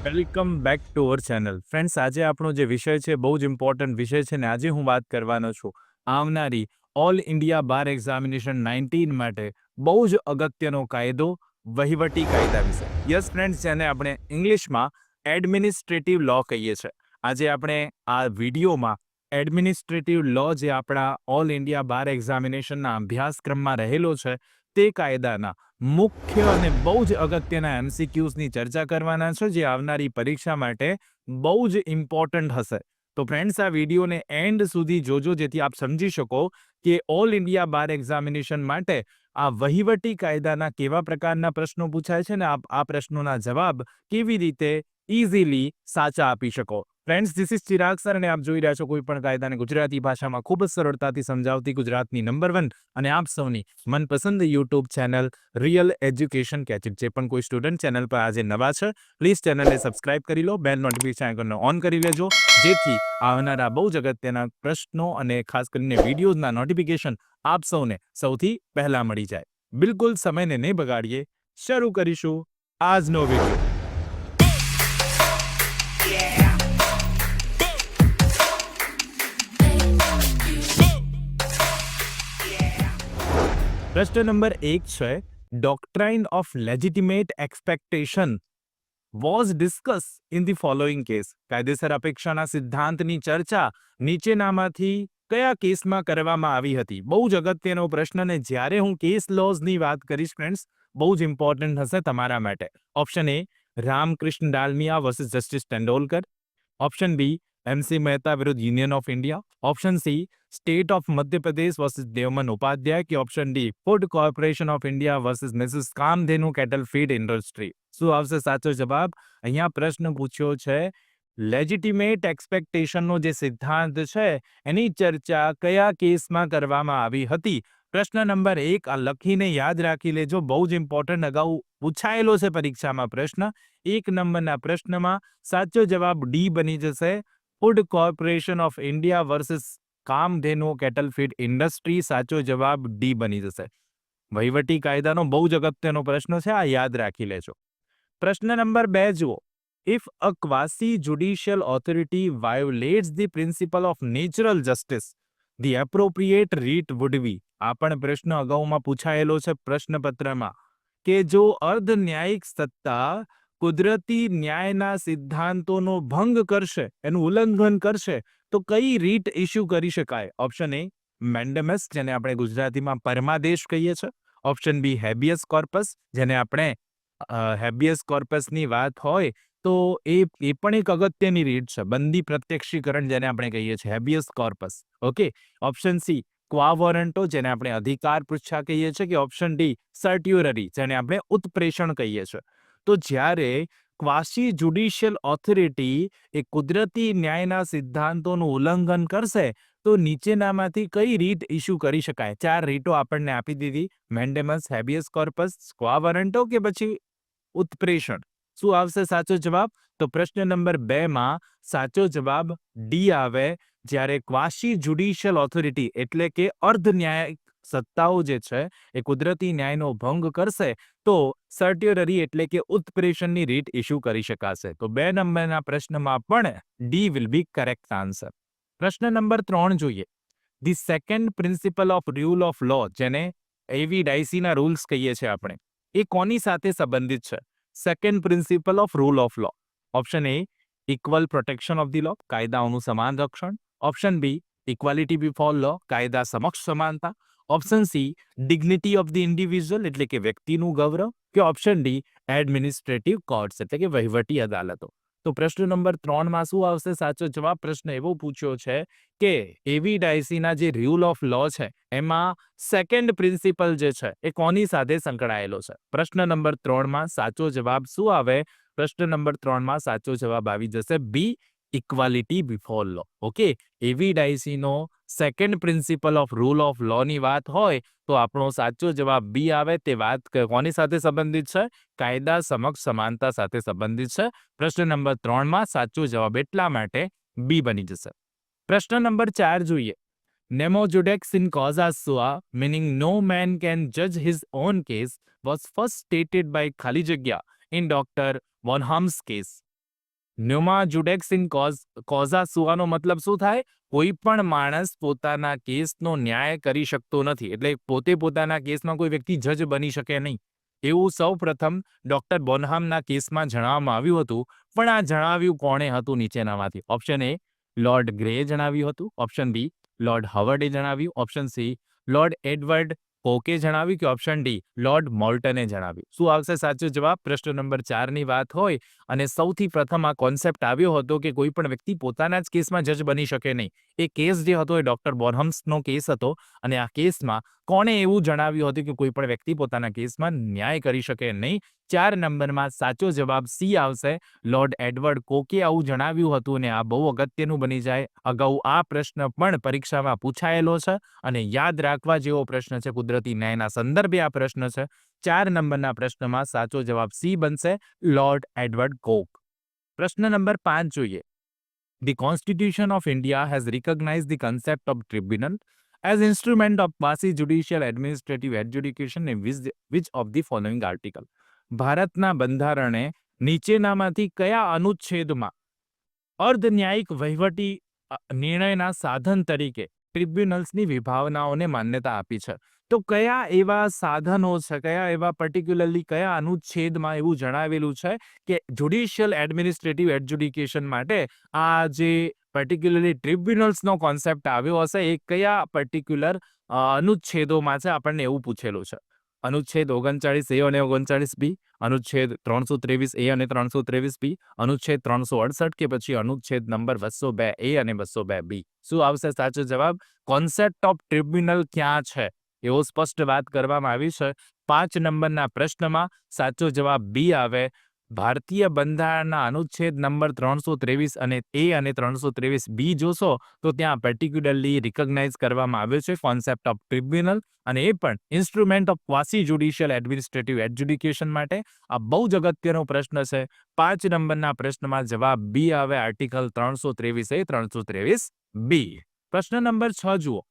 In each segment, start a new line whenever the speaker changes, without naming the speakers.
Welcome back to our channel. Friends, આજે આપણો જે વિષય છે બહુ જ ઇમ્પોર્ટન્ટ વિષય છે ને આજે હું વાત કરવાનો છું આવનારી ઓલ ઇન્ડિયા બાર એક્ઝામિનેશન 19 માટે બહુ જ અગત્યનો કાયદો વહીવટી કાયદા વિશે. યસ ફ્રેન્ડ્સ, જેને આપણે ઇંગ્લિશમાં એડમિનિસ્ટ્રેટિવ લો કહીએ છીએ. આજે આપણે આ વિડીયોમાં એડમિનિસ્ટ્રેટિવ લો જે આપણા ઓલ ઇન્ડિયા બાર એક્ઝામિનેશનના અભ્યાસક્રમમાં રહેલો છે તે કાયદાના મુખ્ય અને બહુ જ અગત્યના એમસીક્યુઝની ચર્ચા કરવાના છે જે આવનારી પરીક્ષા માટે બહુ જ ઇમ્પોર્ટન્ટ હશે. તો ફ્રેન્ડ્સ, આ વિડીયોને એન્ડ સુધી જોજો જેથી આપ સમજી શકો કે ઓલ ઇન્ડિયા બાર એક્ઝામિનેશન માટે આ વહીવટી કાયદાના કેવા પ્રકારના પ્રશ્નો પૂછાય છે ને આપ આ પ્રશ્નોના જવાબ કેવી રીતે ઇઝીલી સાચા આપી શકો. Friends, this is Chirag sir અને આપ જોઈ રહ્યા છો કોઈ પણ કાયદાને ગુજરાતી ભાષામાં ખૂબ જ સરળતાથી સમજાવતી ગુજરાતની નંબર 1 અને આપ સૌની મનપસંદ યુટ્યુબ ચેનલ રિયલ એજ્યુકેશન કેચિટ. જે પણ કોઈ સ્ટુડન્ટ ચેનલ પર આજે નવા છે પ્લીઝ ચેનલને સબસ્ક્રાઇબ કરી લો, બેલ નોટિફિકેશન આઇકોનને ઓન કરી લેજો જેથી આવનારા બહુ જ અગત્યના પ્રશ્નો અને ખાસ કરીને વિડીયોઝના નોટિફિકેશન આપ સૌને સૌથી પહેલા મળી જાય. બિલકુલ સમયને નહીં બગાડીએ, શરૂ કરીશું આજનો વિડીયો. પ્રશ્ન નંબર 1 છે, doctrine of legitimate expectation was discuss in the following case. કાયદેસર અપેક્ષાના સિદ્ધાંતની ચર્ચા નીચેનામાંથી કયા કેસમાં કરવામાં આવી હતી? બહુ જ અગત્યનો પ્રશ્ન ને જ્યારે હું કેસ લોઝની વાત કરીશ ફ્રેન્ડ્સ બહુ જ ઇમ્પોર્ટન્ટ હશે તમારા માટે. Option A Ramakrishna Dalmia versus justice Tendolkar. Option B MC Mehta વિરુદ્ધ union of India. Option C state of Madhya Pradesh versus Devman Upadhyaya. કે option D food corporation of India versus Mrs Kamdhenu cattle feed industry. શું આવશે સાચો જવાબ? અહીંયા પ્રશ્ન પૂછ્યો છે લેજિટિમેટ એક્સપેક્ટેશનનો જે સિદ્ધાંત છે એની ચર્ચા કયા કેસમાં કરવામાં આવી હતી? પ્રશ્ન નંબર 1 આ લખીને યાદ રાખી લેજો, બહુ જ ઇમ્પોર્ટન્ટ, અગાઉ પૂછાયેલો છે પરીક્ષામાં પ્રશ્ન. 1 નંબરના પ્રશ્નમાં સાચો જવાબ ડી બની જશે, food corporation of India versus Kamdhenu cattle feed industry. સાચો જવાબ ડી બની જશે. વહીવટી કાયદાનો બહુ જ અગત્યનો પ્રશ્ન છે, આ યાદ રાખી લેજો. પ્રશ્ન નંબર 2 જુઓ. If a quasi judicial authority violates the principle of natural justice the appropriate writ would be. આ પણ પ્રશ્ન અગાઉમાં પૂછાયેલો છે પ્રશ્નપત્રમાં કે જો અર્ધ ન્યાયિક સત્તા કુદરતી ન્યાયના સિદ્ધાંતોનો ભંગ કરશે, એનું ઉલ્લંઘન કરશે, તો કઈ રીટ ઇસ્યુ કરી શકાય? ઓપ્શન એ મેન્ડેમસ, જેને આપણે ગુજરાતીમાં પરમાદેશ કહીએ છીએ. ઓપ્શન બી હેબિયસ કોર્પસ, જેને આપણે હેબિયસ કોર્પસની વાત હોય તો એ પણ એક અગત્યની રીટ છે, બંદી પ્રત્યક્ષીકરણ જેને આપણે કહીએ છીએ, habeas corpus. Okay. Option C quo warranto, જેને આપણે અધિકાર પૃચ્છા કહીએ છીએ. કે ઓપ્શન ડી સર્ટ્યુરરી, જેને આપણે ઉત્પ્રેષણ કહીએ છીએ. તો જ્યારે ક્વાસી જ્યુડિશિયલ ઓથોરિટી એ કુદરતી ન્યાયના સિદ્ધાંતોનું ઉલ્લંઘન કરશે તો નીચેનામાંથી કઈ રીટ ઇસ્યુ કરી શકાય? 4 રીટો આપણને આપી દીધી, મેન્ડેમસ, હેબિયસ કોર્પસ, ક્વા વોરંટો કે પછી ઉત્પ્રેષણ. શું આવશે સાચો જવાબ? તો પ્રશ્ન નંબર 2 માં સાચો જવાબ ડી આવે. જ્યારે ક્વાસી જ્યુડિશિયલ ઓથોરિટી એટલે કે અર્ધ ન્યાયિક સત્તાઓ જે છે એ કુદરતી ન્યાયનો ભંગ કરશે તો સર્ટ્યુરરી એટલે કે ઉત્પ્રેષણની રીટ ઇસ્યુ કરી શકાશે. તો 2 નંબરના પ્રશ્નમાં પણ D will be correct answer. પ્રશ્ન નંબર 3 જોઈએ. The second principle of rule of law, જેને એવી ડાયસીના રૂલ્સ કહીએ છીએ આપણે, એ કોની સાથે સંબંધિત છે? Second principle of rule of law. Option A equal protection of the law, કાયદાઓનું સમાન રક્ષણ. Option B equality before law, કાયદા સમક્ષ સમાનતા. Option C dignity of the individual, એટલે કે વ્યક્તિનું ગૌરવ. કે ઓપ્શન ડી એડમિનિસ્ટ્રેટિવ કોર્ટ્સ, એટલે કે વહીવટી અદાલતો. તો પ્રશ્ન નંબર 3 માં શું આવશે સાચો જવાબ? પ્રશ્ન એવો પૂછ્યો છે કે એવી ડાયસીના જે રૂલ ઓફ લો છે એમાં સેકન્ડ પ્રિન્સિપલ જે છે એ કોની સાથે સંકળાયેલો છે? પ્રશ્ન નંબર 3 માં સાચો જવાબ શું આવે? પ્રશ્ન નંબર 3 માં સાચો જવાબ આવી જશે B, equality before law. Okay. A V ડાયસીનો second principle of rule of law ની વાત હોય તો આપણો સાચો જવાબ બી આવે. તે વાત કોની સાથે સંબંધિત છે? કાયદા સમક્ષ સમાનતા સાથે સંબંધિત છે. પ્રશ્ન નંબર 3 માં સાચો જવાબ એટલા માટે બી બની જશે. પ્રશ્ન નંબર 4 જોઈએ. Nemo judex in causa sua, meaning no man can judge his own case, was first stated by ખાલી જગ્યા in Dr. Bonham's case. Nemo judex in causa સુઆનો મતલબ શું થાય? કોઈ પણ માણસ પોતાના કેસનો ન્યાય કરી શકતો નથી, એટલે પોતે પોતાના કેસમાં કોઈ વ્યક્તિ જજ બની શકે નહીં, એવું સૌ પ્રથમ ડોક્ટર બોનહામના કેસમાં જણાવવામાં આવ્યું હતું. પણ આ જણાવ્યું કોણે હતું નીચેનામાંથી? ઓપ્શન એ લોર્ડ ગ્રેએ જણાવ્યું હતું, ઓપ્શન બી લોર્ડ હવર્ડે જણાવ્યું, ઓપ્શન સી લોર્ડ એડવર્ડ કોકે જણાવ્યું, કે ઓપ્શન ડી લોર્ડ મોલ્ટને જણાવ્યું. શું આવશે સાચો જવાબ? પ્રશ્ન નંબર 4ની વાત હોય અને સૌથી પ્રથમ આ કોન્સેપ્ટ આવ્યો હતો કે કોઈ પણ વ્યક્તિ પોતાના જ કેસમાં જજ બની શકે નહીં. એ કેસ જે હતો એ ડોક્ટર બોનહમ્સનો કેસ હતો અને આ કેસમાં કોણે એવું જણાવ્યું હતું કે કોઈ પણ વ્યક્તિ પોતાના કેસમાં ન્યાય કરી શકે નહીં? 4 નંબરમાં સાચો જવાબ સી આવશે. લોર્ડ એડવર્ડ કોકે આવું જણાવ્યું હતું અને આ બહુ અગત્યનું બની જાય. અગાઉ આ પ્રશ્ન પણ પરીક્ષામાં પૂછાયેલો છે અને યાદ રાખવા જેવો પ્રશ્ન છે. કુદરતી ન્યાયના સંદર્ભે આ પ્રશ્ન છે. 4 નંબરના પ્રશ્નમાં સાચો જવાબ સી બનશે, લોર્ડ એડવર્ડ કોક. પ્રશ્ન નંબર 5 જોઈએ. The Constitution of India has recognized the concept of tribunal as instrument of quasi-judicial administrative adjudication in which of the following article? ભારતના બંધારણે નીચેનામાંથી કયા અનુચ્છેદમાં અર્ધન્યાયિક વહીવટી નિર્ણયના સાધન તરીકે ટ્રિબ્યુનલ્સની વિભાવનાઓને માન્યતા આપી છે? તો કયા એવા સાધનો છે, કયા એવા પર્ટિક્યુલરલી કયા અનુચ્છેદમાં એવું જણાવેલું છે કે જ્યુડિશિયલ એડમિનિસ્ટ્રેટિવ એડજુડિકેશન માટે આ જે પર્ટિક્યુલરલી ટ્રિબ્યુનલ્સનો કોન્સેપ્ટ આવ્યો હશે એ કયા પર્ટિક્યુલર અનુચ્છેદોમાં છે? આપણને એવું પૂછેલું છે. અનુચ્છેદ 39A અને 39B, અનુચ્છેદ 323A અને 323B, અનુચ્છેદ 368 કે પછી અનુચ્છેદ નંબર 202A અને 202B. શું આવશે સાચો જવાબ? કોન્સેપ્ટ ઓફ ટ્રિબ્યુનલ ક્યાં છે એવો સ્પષ્ટ વાત કરવામાં આવી છે. 5 નંબરના પ્રશ્નમાં સાચો જવાબ બી આવે. ભારતીય બંધારણના અનુચ્છેદ નંબર 323 અને એ અને 323B જોશો તો ત્યાં પર્ટિક્યુલરલી રિકોગ્નાઇઝ કરવામાં આવ્યો છે કોન્સેપ્ટ ઓફ ટ્રિબ્યુનલ, અને એ પણ ઇન્સ્ટ્રુમેન્ટ ઓફ ક્વાસી જ્યુડિશિયલ એડમિનિસ્ટ્રેટિવ એડજુડિકેશન માટે. આ બહુ જ અગત્યનો પ્રશ્ન છે. 5 નંબરના પ્રશ્નમાં જવાબ બી આવે, આર્ટિકલ 323A 323B. પ્રશ્ન નંબર 6 જુઓ.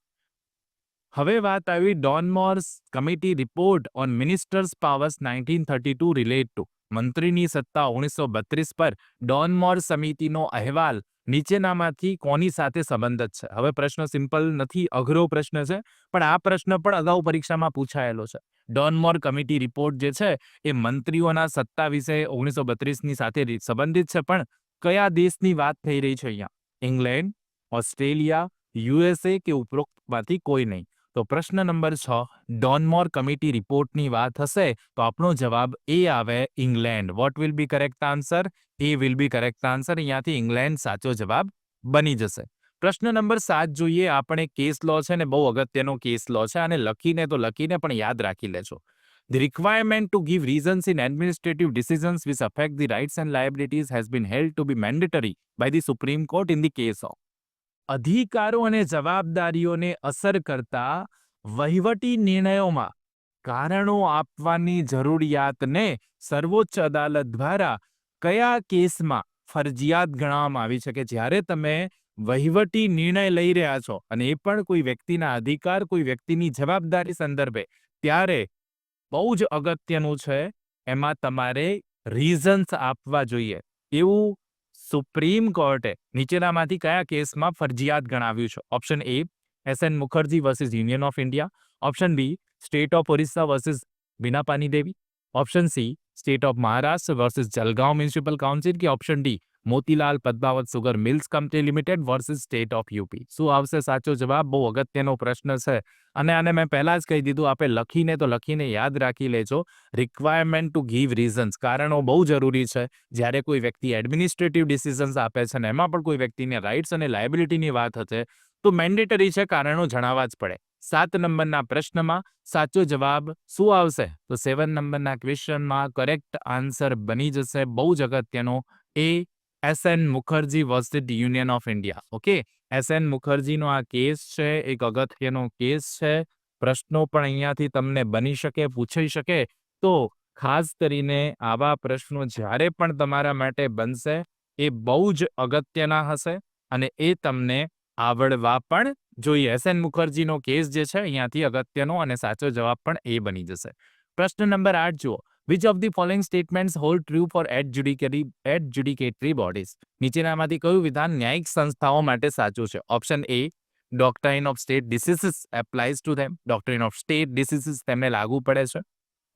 હવે વાત આવી Donoughmore committee report on ministers powers 1932 relate to. મંત્રીની સત્તા 1932 પર ડોનમોર સમિતિનો અહેવાલ નીચેનામાંથી કોની સાથે સંબંધિત છે? હવે પ્રશ્ન સિમ્પલ નથી, અઘરો પ્રશ્ન છે, પણ આ પ્રશ્ન પણ અગાઉ પરીક્ષામાં પૂછાયેલો છે. ડોનમોર કમિટી રિપોર્ટ જે છે એ મંત્રીઓના સત્તા વિશે 1932ની સાથે સંબંધિત છે, પણ કયા દેશની વાત થઈ રહી છે અહીંયા? ઇંગ્લેન્ડ, ઓસ્ટ્રેલિયા, યુએસએ કે ઉપરોક્તમાંથી કોઈ નહીં? તો પ્રશ્ન નંબર 6 ડોનમોર કમિટી રિપોર્ટની વાત હશે તો આપણો જવાબ એ આવે, England. What will be correct answer? A will be correct answer. અહીંયાથી ઇંગ્લેન્ડ સાચો જવાબ બની જશે. પ્રશ્ન નંબર 7 જોઈએ. આપણે કેસ લો છે ને બહુ અગત્યનો કેસ લો છે, અને લખીને તો લખીને પણ યાદ રાખી લેજો. The requirement to give reasons in administrative decisions which affect the rights and liabilities has been held to be mandatory by the Supreme Court in the case of. અધિકારો અને જવાબદારીઓને અસર કરતા વહીવટી નિર્ણયોમાં કારણો આપવાની જરૂરિયાતને સર્વોચ્ચ અદાલત દ્વારા કયા કેસમાં ફરજિયાત ગણવામાં આવી છે? કે જ્યારે તમે વહીવટી નિર્ણય લઈ રહ્યા છો અને એ પણ કોઈ વ્યક્તિના અધિકાર, કોઈ વ્યક્તિની જવાબદારી સંદર્ભે, ત્યારે બહુ જ અગત્યનું છે એમાં તમારે રીઝન્સ આપવા જોઈએ. એવું સુપ્રીમ કોર્ટે નીચેનામાંથી કયા કેસમાં ફરજિયાત ગણાવ્યું છે? Option A SN Mukherjee versus union of India, option B state of Orissa versus Bina Pani Devi, option C state of Maharashtra versus Jalgaon municipal council, કે option D Motilal Padmavat sugar mills company limited versus state of UP. શું આવશે સાચો જવાબ? બહુ અગત્યનો પ્રશ્ન છે અને આને મેં પહેલા જ કહી દીધું, આપણે લખીને તો લખીને યાદ રાખી લેજો. રિક્વાયરમેન્ટ ટુ ગીવ રીઝન્સ, કારણો બહુ જરૂરી છે. જ્યારે કોઈ વ્યક્તિ એડમિનિસ્ટ્રેટિવ ડિસિઝન્સ આપે છે અને એમાં પણ કોઈ વ્યક્તિને રાઇટ્સ અને લાયબિલિટીની વાત હશે તો મેન્ડેટરી છે, કારણો જણાવવા જ પડે. 7 નંબરના પ્રશ્નમાં સાચો જવાબ શું આવશે? તો 7 નંબરના ક્વેશ્ચનમાં કરેક્ટ આન્સર બની જશે, બહુ જ અગત્યનો, A SN Mukherjee versus union of India. Okay, SN મુખર્જીનો આ કેસ છે, એક અગત્યનો કેસ છે. પ્રશ્નો પણ અહીંયાથી તમને બની શકે, પૂછાઈ શકે. તો ખાસ કરીને આવા પ્રશ્નો જ્યારે પણ તમારા માટે બનશે એ બહુ જ અગત્યના હશે અને એ તમને આવડવા પણ જોઈએ. એસએન મુખર્જીનો કેસ જે છે અહીંયાથી અગત્યનો અને સાચો જવાબ પણ એ બની જશે. પ્રશ્ન નંબર 8 જુઓ. Which of the following statements hold true for adjudicatory bodies? નીચેનામાંથી કયું વિધાન ન્યાયિક સંસ્થાઓ માટે સાચું છે? Option A, doctrine of stare decisis applies to them. Doctrine of stare decisis તેમને લાગુ પડે છે.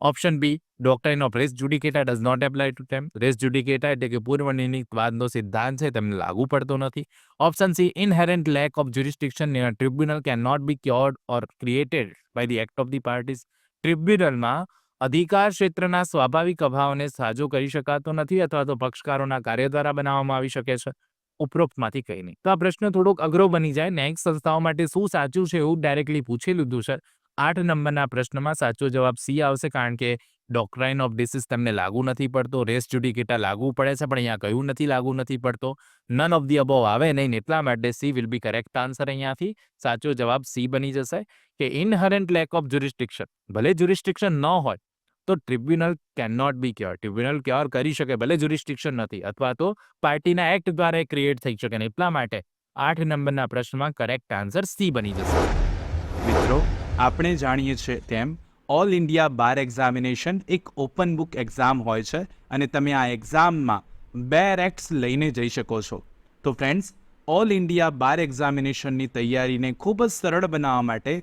Option B, doctrine of res judicata does not apply to them. Res judicata એટલે કે પૂર્વનિર્ણિતવાદનો સિદ્ધાંત છે તેમને લાગુ પડતો નથી. Option C, inherent lack of jurisdiction in a tribunal can not be cured or created by the act of the parties. ટ્રિબ્યુનલમાં અધિકાર ક્ષેત્રના સ્વાભાવિક અભાવને સાજો કરી શકાતો નથી અથવા તો પક્ષકારોના કાર્ય દ્વારા બનાવવામાં આવી શકે છે. ઉપરોક્તમાંથી કંઈ નહીં. તો આ પ્રશ્ન થોડોક અઘરો બની જાય. ન્યાયિક સંસ્થાઓ માટે શું સાચું છે એવું ડાયરેક્ટલી પૂછી લીધું છે. 8 નંબરના પ્રશ્નમાં સાચો જવાબ સી આવશે, કારણ કે ડોક્ટ્રાઇન ઓફ ડિસીઝ તમને લાગુ નથી પડતો. રેસ જુડિકેટા લાગુ પડે છે, પણ અહીંયા કયું નથી લાગુ નથી પડતો. નન ઓફ ધી અબોવ આવે નહીં, એટલા માટે C will be correct answer. અહીંયાથી સાચો જવાબ સી બની જશે કે ઇનહરન્ટ લેક ઓફ જ્યુરિસ્ડિક્શન. ભલે જ્યુરિસ્ડિક્શન ન હોય તો tribunal can not be cure. Tribunal cure કરી શકે ભલે જ્યુરિસ્ડિક્શન નથી, અથવા તો પાર્ટીના એક્ટ દ્વારા ક્રિએટ થઈ શકે ને. એટલા માટે 8 નંબરના પ્રશ્નમાં કરેક્ટ આન્સર સી બની જશે.
મિત્રો, આપણે જાણીએ છીએ તેમ ઓલ ઇન્ડિયા બાર એક્ઝામિનેશન એક ઓપન બુક એક્ઝામ હોય છે અને તમે આ એક્ઝામમાં 2 રેક્ટ્સ લઈને જઈ શકો છો. તો ફ્રેન્ડ્સ, ઓલ ઇન્ડિયા બાર એક્ઝામિનેશનની તૈયારીને ખૂબ જ સરળ બનાવવા માટે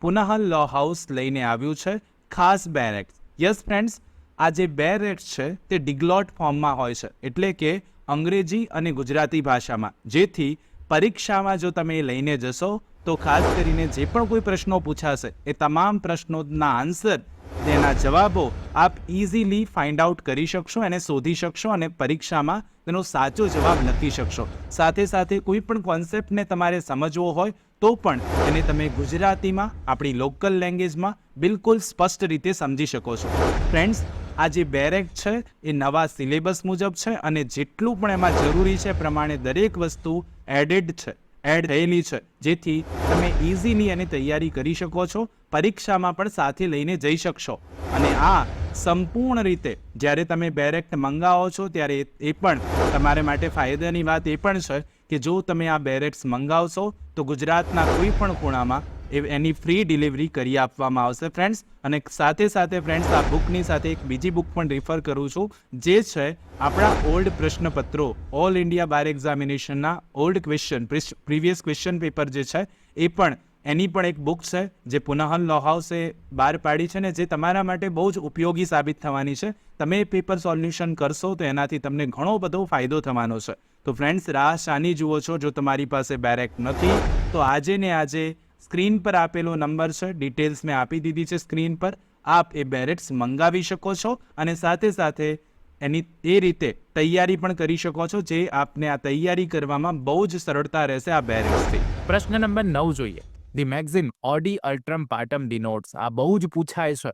પુનાહલ લો હાઉસ લઈને આવ્યું છે ખાસ 2 રેક્ટ્સ. યસ ફ્રેન્ડ્સ, આ જે 2 રેક્ટ્સ છે તે ડિગ્લોટ ફોર્મમાં હોય છે, એટલે કે અંગ્રેજી અને ગુજરાતી ભાષામાં, જેથી પરીક્ષામાં જો તમે લઈને જશો તો ખાસ કરીને જે પણ કોઈ પ્રશ્નો પૂછાશે એ તમામ પ્રશ્નોના આન્સર, તેના જવાબો આપ ઇઝીલી ફાઇન્ડ આઉટ કરી શકશો, એને શોધી શકશો અને પરીક્ષામાં તેનો સાચો જવાબ લખી શકશો. સાથે સાથે કોઈ પણ કોન્સેપ્ટને તમારે સમજવો હોય તો પણ એને તમે ગુજરાતીમાં, આપણી લોકલ લેંગ્વેજમાં બિલકુલ સ્પષ્ટ રીતે સમજી શકો છો. ફ્રેન્ડ્સ, આ જે 2 રેક્ટ છે એ નવા સિલેબસ મુજબ છે અને જેટલું પણ એમાં જરૂરી છે પ્રમાણે દરેક વસ્તુ એડ થયેલી છે, જેથી તમે ઇઝીલી એની તૈયારી કરી શકો છો, પરીક્ષામાં પણ સાથે લઈને જઈ શકશો. અને આ સંપૂર્ણ રીતે જ્યારે તમે 2 રેક્ટ મંગાવો છો ત્યારે એ પણ તમારે માટે ફાયદાની વાત એ પણ છે કે જો તમે આ 2 રેક્ટ્સ મંગાવશો તો ગુજરાતના કોઈ પણ ખૂણામાં એની ફ્રી ડિલિવરી કરી આપવામાં આવશે ફ્રેન્ડ્સ. અને સાથે સાથે ફ્રેન્ડ્સ, આ બુકની સાથે એક બીજી બુક પણ રિફર કરું છું, જે છે આપણા ઓલ્ડ પ્રશ્નપત્રો, ઓલ ઇન્ડિયા બાર એક્ઝામિનેશનના old question, previous question paper જે છે એ પણ, એની પણ એક બુક છે જે પુનાહલ લો હાઉસે બહાર પાડી છે ને જે તમારા માટે બહુ જ ઉપયોગી સાબિત થવાની છે. તમે એ પેપર સોલ્યુશન કરશો તો એનાથી તમને ઘણો બધો ફાયદો થવાનો છે. તો ફ્રેન્ડ્સ, રાહ શાની જુઓ છો? જો તમારી પાસે 2 રેક્ટ નથી તો આજે ને આજે સ્ક્રીન પર આપેલો નંબર છે, ડિટેલ્સ મેં આપી દીધી છે સ્ક્રીન પર, આપ એ 2 રેક્ટ્સ મંગાવી શકો છો અને સાથે સાથે એની એ રીતે તૈયારી પણ કરી શકો છો, જે આપને આ તૈયારી કરવામાં બહુ જ સરળતા રહેશે આ 2 રેક્ટ્સથી.
પ્રશ્ન નંબર 9 જોઈએ. The maxim audi alteram partem denotes. આ બહુ જ પૂછાય છે,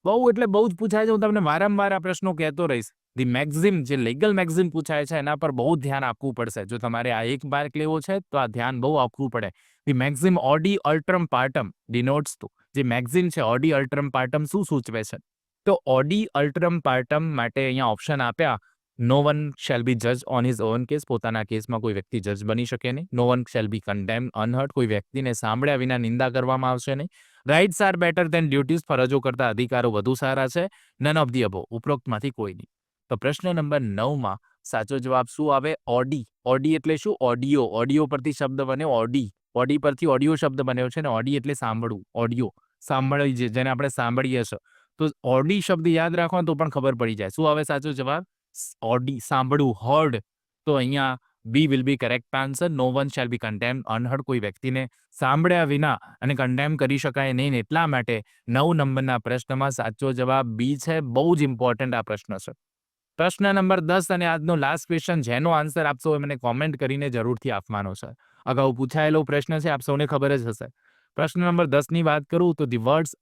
બહુ એટલે બહુ જ પૂછાય છે. હું તમને વારંવાર આ પ્રશ્નો કહેતો રહીશ. ધી મેક્સિમ, જે લીગલ મેક્સિમ પૂછાય છે એના પર બહુ ધ્યાન આપવું પડશે. જો તમારે આ એક માર્ક લેવો છે તો આ ધ્યાન બહુ આપવું પડે. The maxim audi alteram partem denotes to. જે મેક્સિમ છે ઓડી અલ્ટ્રમ પાર્ટમ શું સૂચવે છે? તો ઓડી અલ્ટ્રમ પાર્ટમ માટે અહીંયા ઓપ્શન આપ્યા. નો વન શેલ બી જજ ઓન હિઝ ઓન કેસ. પોતાના કેસમાં કોઈ વ્યક્તિ જજ બની શકે નહીં. No one shall be condemn unheard. કોઈ વ્યક્તિને સાંભળ્યા વિના નિંદા કરવામાં આવશે નહીં. Rights are better than duties. ફરજો કરતા અધિકારો વધુ સારા છે. None of the above. ઉપરોક્તમાંથી કોઈ નહીં. તો પ્રશ્ન નંબર 9માં સાચો જવાબ શું આવે? ઓડી. ઓડી એટલે શું? ઓડિયો. ઓડિયો પરથી શબ્દ બન્યો ઓડી. ઓડી પરથી ઓડિયો શબ્દ બન્યો છે ને ઓડી એટલે સાંભળવું. ઓડિયો સાંભળી, જેને આપણે સાંભળીએ છીએ. તો ઓડી શબ્દ યાદ રાખો તો પણ ખબર પડી જાય. શું આવે સાચો જવાબ? ઓડી, સાંભળવું, હર્ડ. તો અહીંયા B will be correct answer. No one shall be condemn unheard. કોઈ વ્યક્તિને સાંભળ્યા વિના અને કન્ડેમ કરી શકાય નહીં. એટલા માટે 9 નંબરના પ્રશ્નમાં સાચો જવાબ બી છે. બહુ જ ઇમ્પોર્ટન્ટ આ પ્રશ્ન છે. પ્રશ્ન નંબર 10 અને આજનો લાસ્ટ ક્વેશ્ચન, જેનો આન્સર આપશો એ મને કોમેન્ટ કરીને જરૂરથી આપવાનો છે. અગાઉ પૂછાયેલો પ્રશ્ન છે, આપ સૌને ખબર જ હશે. પ્રશ્ન નંબર 10ની વાત કરું તો the words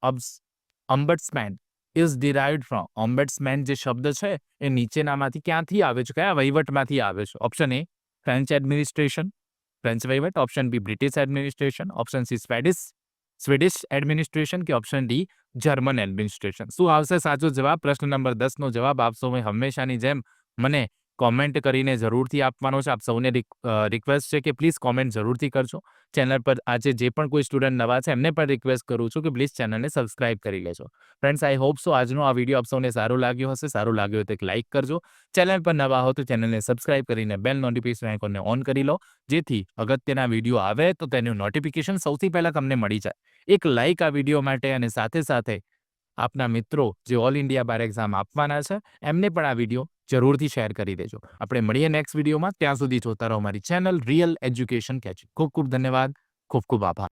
ombudsman is derived from. Ombudsman જે શબ્દ છે એ નીચેનામાંથી ક્યાંથી આવે છે? કયા વહીવટમાંથી આવે છે? Option A, French administration, French વહીવટ. Option B, British administration. Option C, Swedish administration. કે ઓપ્શન ડી, જર્મન એડમિનિસ્ટ્રેશન. શું આવશે સાચો જવાબ? પ્રશ્ન નંબર 10નો જવાબ આપશો હંમેશાની જેમ મને કોમેન્ટ કરીને જરૂરથી આપવાનો છે. આપ સૌને રિક્વેસ્ટ છે કે પ્લીઝ કોમેન્ટ જરૂરથી કરજો. ચેનલ પર આજે જે પણ કોઈ સ્ટુડન્ટ નવા છે એમને પણ રિક્વેસ્ટ કરું છું કે પ્લીઝ ચેનલને સબસ્ક્રાઇબ કરી લેજો. ફ્રેન્ડ્સ, આઈ હોપ સો આજનો આ વિડીયો આપ સૌને સારો લાગ્યો હશે. સારું લાગ્યું હોય તો એક લાઇક કરજો. ચેનલ પર નવા હો તો ચેનલને સબસ્ક્રાઇબ કરીને બેલ નોટિફિકેશન આઇકોનને ઓન કરી લો, જેથી અગત્યના વિડીયો આવે તો તેનું નોટિફિકેશન સૌથી પહેલા તમને મળી જાય. એક લાઇક આ વિડીયો માટે અને સાથે સાથે આપના મિત્રો જે ઓલ ઇન્ડિયા બાર એક્ઝામ આપવાના છે એમને પણ આ વિડીયો જરૂરથી શેર કરી દેજો. આપણે મળીએ નેક્સ્ટ વિડીયોમાં. ત્યાં સુધી જોતા રહો મારી ચેનલ રિયલ એજ્યુકેશન કેચ. ખૂબ ખૂબ ધન્યવાદ. ખૂબ ખૂબ આભાર.